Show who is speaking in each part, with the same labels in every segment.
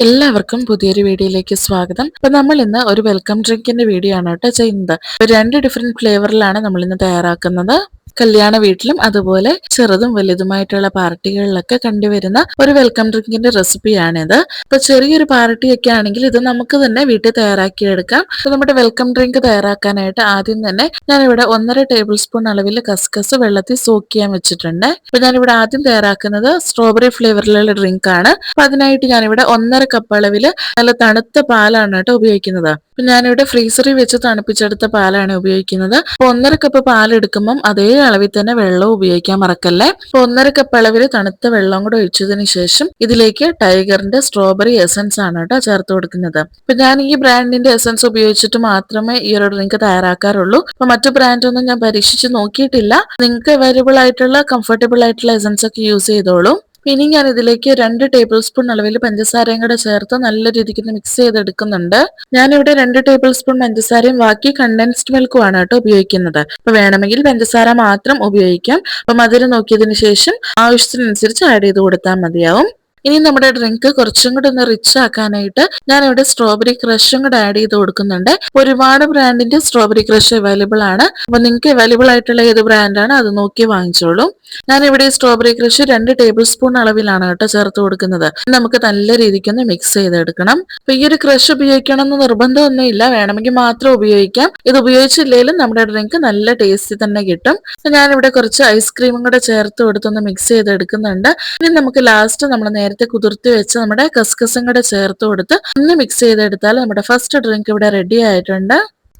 Speaker 1: എല്ലാവർക്കും പുതിയൊരു വീഡിയോയിലേക്ക് സ്വാഗതം. അപ്പൊ നമ്മൾ ഇന്ന് ഒരു വെൽക്കം ഡ്രിങ്കിന്റെ വീഡിയോ ആണ് കേട്ടോ ചെയ്യുന്നത്. രണ്ട് ഡിഫറെന്റ് ഫ്ലേവറിലാണ് നമ്മൾ ഇന്ന് തയ്യാറാക്കുന്നത്. കല്യാണ വീട്ടിലും അതുപോലെ ചെറുതും വലുതുമായിട്ടുള്ള പാർട്ടികളിലൊക്കെ കണ്ടുവരുന്ന ഒരു വെൽക്കം ഡ്രിങ്കിന്റെ റെസിപ്പിയാണിത്. ഇപ്പൊ ചെറിയൊരു പാർട്ടിയൊക്കെ ആണെങ്കിൽ ഇത് നമുക്ക് തന്നെ വീട്ടിൽ തയ്യാറാക്കിയെടുക്കാം. അപ്പൊ നമ്മുടെ വെൽക്കം ഡ്രിങ്ക് തയ്യാറാക്കാനായിട്ട് ആദ്യം തന്നെ ഞാനിവിടെ 1.5 ടേബിൾ സ്പൂൺ അളവിൽ കസ്കസ് വെള്ളത്തിൽ സോക്ക് ചെയ്യാൻ വെച്ചിട്ടുണ്ട്. അപ്പൊ ഞാനിവിടെ ആദ്യം തയ്യാറാക്കുന്നത് സ്ട്രോബെറി ഫ്ലേവറിലുള്ള ഡ്രിങ്ക് ആണ്. അപ്പൊ അതിനായിട്ട് ഞാനിവിടെ 1.5 കപ്പ് അളവില് നല്ല തണുത്ത പാലാണ് കേട്ടോ ഉപയോഗിക്കുന്നത്. അപ്പൊ ഞാനിവിടെ ഫ്രീസറിൽ വെച്ച് തണുപ്പിച്ചെടുത്ത പാലാണ് ഉപയോഗിക്കുന്നത്. അപ്പൊ 1.5 കപ്പ് പാൽ എടുക്കുമ്പം അതേ അളവിൽ തന്നെ വെള്ളം ഉപയോഗിക്കാൻ മറക്കല്ലേ. അപ്പൊ 1.5 കപ്പ് അളവിൽ തണുത്ത വെള്ളം കൂടെ ഒഴിച്ചതിന് ശേഷം ഇതിലേക്ക് ടൈഗറിന്റെ സ്ട്രോബെറി എസൻസ് ആണ് കേട്ടോ ചേർത്ത് കൊടുക്കുന്നത്. അപ്പൊ ഞാൻ ഈ ബ്രാൻഡിന്റെ എസൻസ് ഉപയോഗിച്ചിട്ട് മാത്രമേ ഈ ഒരു ഡ്രിങ്ക് തയ്യാറാക്കാറുള്ളൂ. അപ്പൊ മറ്റു ബ്രാൻഡൊന്നും ഞാൻ പരീക്ഷിച്ച് നോക്കിയിട്ടില്ല. നിങ്ങൾക്ക് അവൈലബിൾ ആയിട്ടുള്ള കംഫർട്ടബിൾ ആയിട്ടുള്ള എസൻസ് ഒക്കെ യൂസ് ചെയ്തോളൂ. ഇനി ഞാൻ ഇതിലേക്ക് 2 ടേബിൾ സ്പൂൺ അളവിൽ പഞ്ചസാരയും കൂടെ ചേർത്ത് നല്ല രീതിക്ക് മിക്സ് ചെയ്തെടുക്കുന്നുണ്ട്. ഞാനിവിടെ 2 ടേബിൾ സ്പൂൺ പഞ്ചസാരയും ബാക്കി കണ്ടൻസ്ഡ് മിൽക്കും ആണ് കേട്ടോ ഉപയോഗിക്കുന്നത്. അപ്പൊ വേണമെങ്കിൽ പഞ്ചസാര മാത്രം ഉപയോഗിക്കാം. അപ്പൊ മധുരം നോക്കിയതിന് ശേഷം ആവശ്യത്തിനനുസരിച്ച് ആഡ് ചെയ്ത് കൊടുത്താൽ മതിയാവും. ഇനി നമ്മുടെ ഡ്രിങ്ക് കുറച്ചും കൂടെ ഒന്ന് റിച്ച് ആക്കാനായിട്ട് ഞാൻ ഇവിടെ സ്ട്രോബെറി ക്രഷും കൂടെ ആഡ് ചെയ്ത് കൊടുക്കുന്നുണ്ട്. ഒരുപാട് ബ്രാൻഡിന്റെ സ്ട്രോബെറി ക്രഷ് അവൈലബിൾ ആണ്. അപ്പൊ നിങ്ങൾക്ക് അവൈലബിൾ ആയിട്ടുള്ള ഏത് ബ്രാൻഡാണ് അത് നോക്കി വാങ്ങിച്ചോളൂ. ഞാൻ ഇവിടെ സ്ട്രോബെറി ക്രഷ് 2 ടേബിൾ സ്പൂൺ അളവിലാണ് കേട്ടോ ചേർത്ത് കൊടുക്കുന്നത്. നമുക്ക് നല്ല രീതിക്ക് ഒന്ന് മിക്സ് ചെയ്തെടുക്കണം. അപ്പൊ ഈ ഒരു ക്രഷ് ഉപയോഗിക്കണം എന്ന് നിർബന്ധമൊന്നുമില്ല, വേണമെങ്കിൽ മാത്രം ഉപയോഗിക്കാം. ഇത് ഉപയോഗിച്ചില്ലെങ്കിലും നമ്മുടെ ഡ്രിങ്ക് നല്ല ടേസ്റ്റി തന്നെ കിട്ടും. ഞാനിവിടെ കുറച്ച് ഐസ്ക്രീമും കൂടെ ചേർത്ത് കൊടുത്തൊന്ന് മിക്സ് ചെയ്തെടുക്കുന്നുണ്ട്. ഇനി നമുക്ക് ലാസ്റ്റ് നമ്മൾ നേരത്തെ കുതിർത്തി വെച്ച് നമ്മുടെ കസ്കസും കൂടെ ചേർത്ത് കൊടുത്ത് ഒന്ന് മിക്സ് ചെയ്തെടുത്താൽ നമ്മുടെ ഫസ്റ്റ് ഡ്രിങ്ക് ഇവിടെ റെഡി ആയിട്ടുണ്ട്.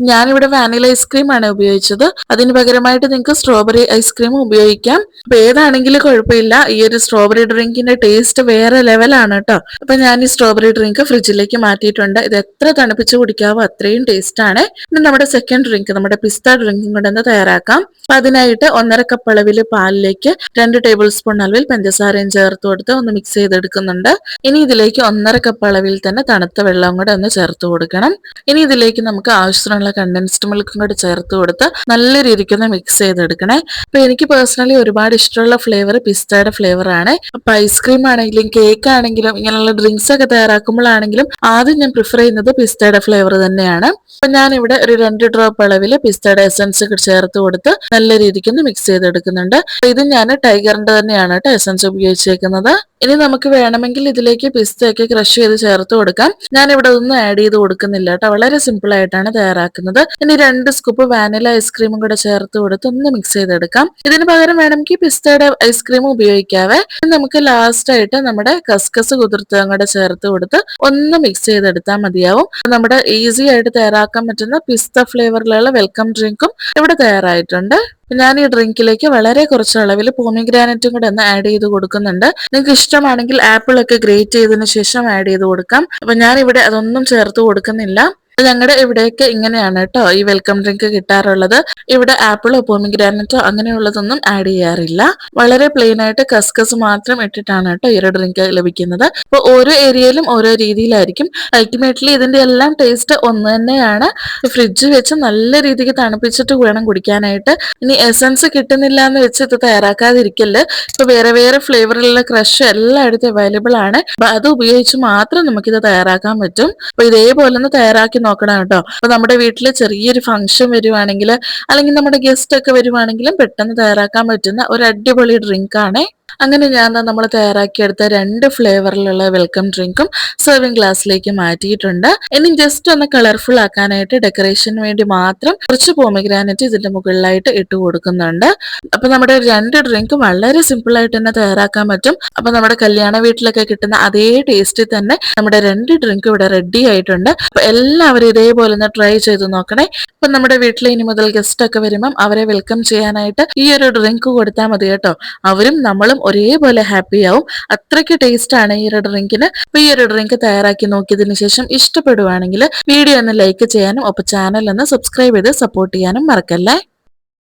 Speaker 1: ഞാനിവിടെ വാനില ഐസ്ക്രീം ആണ് ഉപയോഗിച്ചത്. അതിന് പകരമായിട്ട് നിങ്ങൾക്ക് സ്ട്രോബെറി ഐസ്ക്രീം ഉപയോഗിക്കാം. അപ്പൊ ഏതാണെങ്കിലും കുഴപ്പമില്ല. ഈ ഒരു സ്ട്രോബെറി ഡ്രിങ്കിന്റെ ടേസ്റ്റ് വേറെ ലെവലാണ് കേട്ടോ. അപ്പൊ ഞാൻ ഈ സ്ട്രോബെറി ഡ്രിങ്ക് ഫ്രിഡ്ജിലേക്ക് മാറ്റിയിട്ടുണ്ട്. ഇത് എത്ര തണുപ്പിച്ച് കുടിക്കാവോ അത്രയും ടേസ്റ്റ് ആണ്. ഇനി നമ്മുടെ സെക്കൻഡ് ഡ്രിങ്ക്, നമ്മുടെ പിസ്ത ഡ്രിങ്കും കൂടെ ഒന്ന് തയ്യാറാക്കാം. അപ്പൊ അതിനായിട്ട് 1.5 കപ്പ് അളവിൽ പാലിലേക്ക് 2 ടേബിൾ സ്പൂൺ അളവിൽ പഞ്ചസാരയും ചേർത്ത് കൊടുത്ത് ഒന്ന് മിക്സ് ചെയ്തെടുക്കുന്നുണ്ട്. ഇനി ഇതിലേക്ക് 1.5 കപ്പ് അളവിൽ തന്നെ തണുത്ത വെള്ളം കൂടെ ഒന്ന് ചേർത്ത് കൊടുക്കണം. ഇനി ഇതിലേക്ക് നമുക്ക് ആവശ്യത്തിനുള്ള കണ്ടൻസ്ഡ് മിൽക്കും കൂടെ ചേർത്ത് കൊടുത്ത് നല്ല രീതിക്ക് ഒന്ന് മിക്സ് ചെയ്തെടുക്കണേ. അപ്പൊ എനിക്ക് പേഴ്സണലി ഒരുപാട് ഇഷ്ടമുള്ള ഫ്ലേവർ പിസ്തയുടെ ഫ്ലേവർ ആണ്. അപ്പൊ ഐസ്ക്രീം ആണെങ്കിലും കേക്ക് ആണെങ്കിലും ഇങ്ങനെയുള്ള ഡ്രിങ്ക്സ് ഒക്കെ തയ്യാറാക്കുമ്പോഴാണെങ്കിലും ആദ്യം ഞാൻ പ്രിഫർ ചെയ്യുന്നത് പിസ്തയുടെ ഫ്ലേവർ തന്നെയാണ്. അപ്പൊ ഞാൻ ഇവിടെ ഒരു 2 ഡ്രോപ്പ് അളവിൽ പിസ്തയുടെ എസൻസ് ചേർത്ത് കൊടുത്ത് നല്ല രീതിക്ക് ഒന്ന് മിക്സ് ചെയ്തെടുക്കുന്നുണ്ട്. ഇത് ഞാൻ ടൈഗറിന്റെ തന്നെയാണ് കേട്ടോ എസൻസ് ഉപയോഗിച്ചേക്കുന്നത്. ഇനി നമുക്ക് വേണമെങ്കിൽ ഇതിലേക്ക് പിസ്തയൊക്കെ ക്രഷ് ചെയ്ത് ചേർത്ത് കൊടുക്കാം. ഞാൻ ഇവിടെ ഒന്നും ആഡ് ചെയ്ത് കൊടുക്കുന്നില്ല കേട്ടോ, വളരെ സിമ്പിൾ ആയിട്ടാണ് തയ്യാറാക്കുന്നത്. ഇനി 2 സ്കൂപ്പ് വാനില ഐസ്ക്രീമും കൂടെ ചേർത്ത് കൊടുത്ത് ഒന്ന് മിക്സ് ചെയ്തെടുക്കാം. ഇതിന് പകരം വേണമെങ്കിൽ പിസ്തയുടെ ഐസ്ക്രീം ഉപയോഗിക്കാവേ. നമുക്ക് ലാസ്റ്റ് ആയിട്ട് നമ്മുടെ കസ്കസ് കുതിർത്തതും കൂടെ ചേർത്ത് കൊടുത്ത് ഒന്ന് മിക്സ് ചെയ്തെടുത്താൽ മതിയാവും. നമ്മുടെ ഈസി ആയിട്ട് തയ്യാറാക്കാൻ പറ്റുന്ന പിസ്ത ഫ്ലേവറിലുള്ള വെൽക്കം ഡ്രിങ്കും ഇവിടെ തയ്യാറായിട്ടുണ്ട്. ഞാൻ ഈ ഡ്രിങ്കിലേക്ക് വളരെ കുറച്ച് അളവിൽ പോമിഗ്രാനറ്റും കൂടെ ഒന്ന് ആഡ് ചെയ്ത് കൊടുക്കുന്നുണ്ട്. നിങ്ങൾക്ക് ഇഷ്ടമാണെങ്കിൽ ആപ്പിൾ ഒക്കെ ഗ്രേറ്റ് ചെയ്തതിനു ശേഷം ആഡ് ചെയ്ത് കൊടുക്കാം. അപ്പൊ ഞാൻ ഇവിടെ അതൊന്നും ചേർത്ത് കൊടുക്കുന്നില്ല. ഞങ്ങളുടെ ഇവിടെയൊക്കെ ഇങ്ങനെയാണ് കേട്ടോ ഈ വെൽക്കം ഡ്രിങ്ക് കിട്ടാറുള്ളത്. ഇവിടെ ആപ്പിളോ പോമിഗ്രാനറ്റോ അങ്ങനെയുള്ളതൊന്നും ആഡ് ചെയ്യാറില്ല. വളരെ പ്ലെയിൻ ആയിട്ട് കസ്കസ് മാത്രം ഇട്ടിട്ടാണ് കേട്ടോ ഈ ഒരു ഡ്രിങ്ക് ലഭിക്കുന്നത്. അപ്പൊ ഓരോ ഏരിയയിലും ഓരോ രീതിയിലായിരിക്കും. അൾട്ടിമേറ്റ്ലി ഇതിന്റെ എല്ലാം ടേസ്റ്റ് ഒന്ന് തന്നെയാണ്. ഫ്രിഡ്ജ് വെച്ച് നല്ല രീതിക്ക് തണുപ്പിച്ചിട്ട് വേണം കുടിക്കാനായിട്ട്. ഇനി എസൻസ് കിട്ടുന്നില്ല എന്ന് വെച്ച് ഇത് തയ്യാറാക്കാതിരിക്കല്. ഇപ്പൊ വേറെ വേറെ ഫ്ലേവറിലുള്ള ക്രഷ് എല്ലായിടത്തും അവൈലബിൾ ആണ്. അപ്പൊ അത് ഉപയോഗിച്ച് മാത്രം നമുക്കിത് തയ്യാറാക്കാൻ പറ്റും. അപ്പൊ ഇതേപോലെ ഒന്ന് തയ്യാറാക്കി നോക്കണം കേട്ടോ. അപ്പൊ നമ്മുടെ വീട്ടിൽ ചെറിയൊരു ഫംഗ്ഷൻ വരുവാണെങ്കിൽ അല്ലെങ്കിൽ നമ്മുടെ ഗസ്റ്റ് ഒക്കെ വരുവാണെങ്കിലും പെട്ടെന്ന് തയ്യാറാക്കാൻ പറ്റുന്ന ഒരു അടിപൊളി ഡ്രിങ്ക് ആണ്. അങ്ങനെ ഞാൻ നമ്മൾ തയ്യാറാക്കിയെടുത്ത 2 ഫ്ലേവറിലുള്ള വെൽക്കം ഡ്രിങ്കും സെർവിംഗ് ഗ്ലാസ്സിലേക്ക് മാറ്റിയിട്ടുണ്ട്. ഇനി ജസ്റ്റ് ഒന്ന് കളർഫുൾ ആക്കാനായിട്ട് ഡെക്കറേഷന് വേണ്ടി മാത്രം കുറച്ച് പോമിഗ്രാനറ്റ് ഇതിന്റെ മുകളിലായിട്ട് ഇട്ട് കൊടുക്കുന്നുണ്ട്. അപ്പൊ നമ്മുടെ 2 ഡ്രിങ്കും വളരെ സിമ്പിൾ ആയിട്ട് തന്നെ തയ്യാറാക്കാൻ പറ്റും. അപ്പൊ നമ്മുടെ കല്യാണ വീട്ടിലൊക്കെ കിട്ടുന്ന അതേ ടേസ്റ്റിൽ തന്നെ നമ്മുടെ 2 ഡ്രിങ്ക് ഇവിടെ റെഡി ആയിട്ടുണ്ട്. അപ്പൊ എല്ലാവരും ഇതേപോലെ ഒന്ന് ട്രൈ ചെയ്ത് നോക്കണേ. അപ്പൊ നമ്മുടെ വീട്ടിൽ ഇനി മുതൽ ഗസ്റ്റ് ഒക്കെ വരുമ്പം അവരെ വെൽക്കം ചെയ്യാനായിട്ട് ഈ ഒരു ഡ്രിങ്ക് കൊടുത്താൽ മതി കേട്ടോ. അവരും നമ്മളും ഒരേപോലെ ഹാപ്പി ആവും. അത്രയ്ക്ക് ടേസ്റ്റ് ആണ് ഈ ഒരു ഡ്രിങ്കിന്. അപ്പൊ ഈ ഒരു ഡ്രിങ്ക് തയ്യാറാക്കി നോക്കിയതിനു ശേഷം ഇഷ്ടപ്പെടുവാണെങ്കിൽ വീഡിയോ ഒന്ന് ലൈക്ക് ചെയ്യാനും ഒപ്പം ചാനൽ ഒന്ന് സബ്സ്ക്രൈബ് ചെയ്ത് സപ്പോർട്ട് ചെയ്യാനും മറക്കല്ലേ.